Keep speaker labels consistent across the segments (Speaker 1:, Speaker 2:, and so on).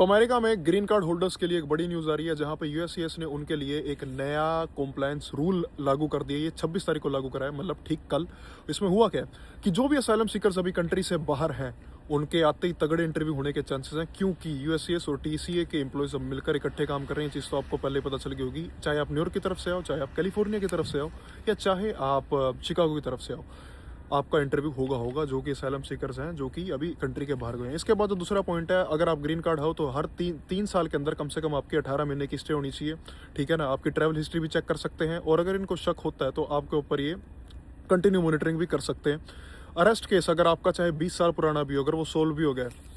Speaker 1: तो अमेरिका में green card holders के लिए एक बड़ी न्यूज़ आ रही है, जहां पे यूएससीएस ने उनके लिए एक नया कॉम्प्लायंस रूल लागू कर दिया। ये 26 तारीख को लागू करा है, मतलब ठीक कल। इसमें हुआ क्या कि जो भी असाइलम सीकर्स अभी कंट्री से बाहर हैं, उनके आते ही तगड़े इंटरव्यू होने के चांसेस हैं, क्योंकि यूएससीएस और टीसीए के एम्प्लॉयज सब मिलकर इकट्ठे काम कर रहे हैं। चीज़ तो आपको पहले पता चल गई होगी, चाहे आप न्यूयॉर्क की तरफ से आओ, चाहे आप कैलिफोर्निया की तरफ से आओ, या चाहे आप शिकागो की तरफ से आओ, आपका इंटरव्यू होगा जो कि असैलम सीकर्स हैं, जो कि अभी कंट्री के बाहर गए हैं। इसके बाद जो दूसरा पॉइंट है, अगर आप ग्रीन कार्ड हो तो हर तीन साल के अंदर कम से कम आपकी 18 महीने की स्टे होनी चाहिए, ठीक है ना। आपकी ट्रैवल हिस्ट्री भी चेक कर सकते हैं, और अगर इनको शक होता है तो आपके ऊपर ये कंटिन्यू मॉनिटरिंग भी कर सकते हैं। अरेस्ट केस अगर आपका चाहे 20 साल पुराना भी हो, अगर वो सोल्व भी हो गया है,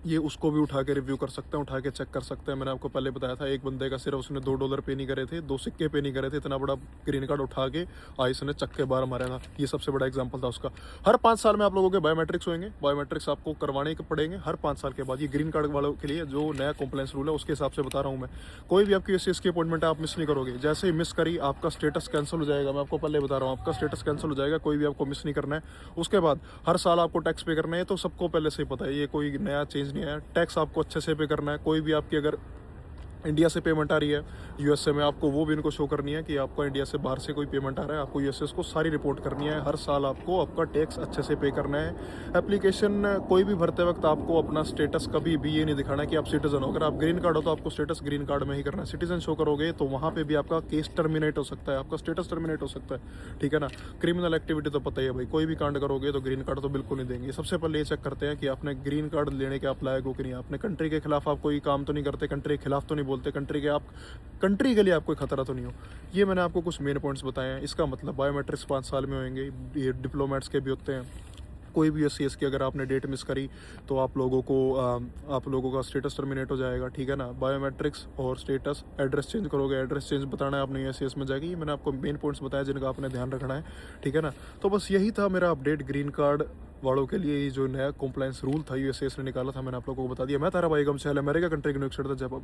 Speaker 1: ये उसको भी उठा के रिव्यू कर सकते हैं, उठा के चेक कर सकते हैं। मैंने आपको पहले बताया था, एक बंदे का सिर्फ उसने $2 पे नहीं करे थे, 2 सिक्के पे नहीं करे थे, इतना बड़ा ग्रीन कार्ड उठा के आइस ने चक्के बार मारा था। ये सबसे बड़ा एग्जांपल था उसका। हर 5 साल में आप लोगों के बायोमेट्रिक्स होंगे, बायोमेट्रिक्स आपको करवाने के पड़ेंगे हर 5 साल के बाद। ये ग्रीन कार्ड वालों के लिए जो नया कॉम्प्लायंस रूल है, उसके हिसाब से बता रहा हूँ मैं। कोई भी आपकी यूएससीएस की अपॉइंटमेंट आप मिस नहीं करोगे। जैसे ही मिस करी, आपका स्टेटस कैंसिल हो जाएगा। मैं आपको पहले बता रहा हूँ, आपका स्टेटस कैंसिल हो जाएगा, कोई भी आपको मिस नहीं करना है। उसके बाद हर साल आपको टैक्स पे करना है, तो सबको पहले से ही पता है, ये कोई नया चेंज नहीं है। टैक्स आपको अच्छे से पे करना है। कोई भी आपकी अगर इंडिया से पेमेंट आ रही है यूएसए में, आपको वो भी इनको शो करनी है कि आपका इंडिया से बाहर से कोई पेमेंट आ रहा है। आपको यूएसए को सारी रिपोर्ट करनी है। हर साल आपको आपका टैक्स अच्छे से पे करना है। एप्लीकेशन कोई भी भरते वक्त आपको अपना स्टेटस कभी भी ये नहीं दिखाना है कि आप सिटीजन हो। अगर आप ग्रीन कार्ड हो तो आपको स्टेटस ग्रीन कार्ड में ही करना है। सिटीजन शो करोगे तो वहाँ पे भी आपका केस टर्मिनेट हो सकता है, आपका स्टेटस टर्मिनेट हो सकता है, ठीक है ना। क्रिमिनल एक्टिविटी तो पता ही है भाई, कोई भी कांड करोगे तो ग्रीन कार्ड तो बिल्कुल नहीं देंगे। सबसे पहले ये चेक करते हैं कि आपने ग्रीन कार्ड लेने के आप लायक हो कि नहीं। आपने कंट्री के खिलाफ आप कोई काम तो नहीं करते, कंट्री के खिलाफ तो नहीं बोलते, कंट्री के लिए आप कोई खतरा तो नहीं हो। ये मैंने आपको कुछ मेन पॉइंट्स बताए हैं। इसका मतलब बायोमेट्रिक्स 5 साल में होंगे, ये डिप्लोमेट्स के भी होते हैं। कोई भी एस की अगर आपने डेट मिस करी तो आप लोगों का स्टेटस टर्मिनेट हो जाएगा, ठीक है ना। बायोमेट्रिक्स और स्टेटस, एड्रेस चेंज करोगे, एड्रेस चेंज बताना है आपने एस में जाएगी। ये मैंने आपको मेन पॉइंट्स बताया जिनका आपने ध्यान रखना है, ठीक है ना। तो बस यही था मेरा अपडेट ग्रीन कार्ड वालों के लिए। ये जो नया कॉम्प्लायंस रूल था यूएससीएस ने निकाला था, मैंने आप लोगों को बता दिया। मैं तारा भाई गमशहल, अमेरिका कंट्री के न्यूज़ था। जब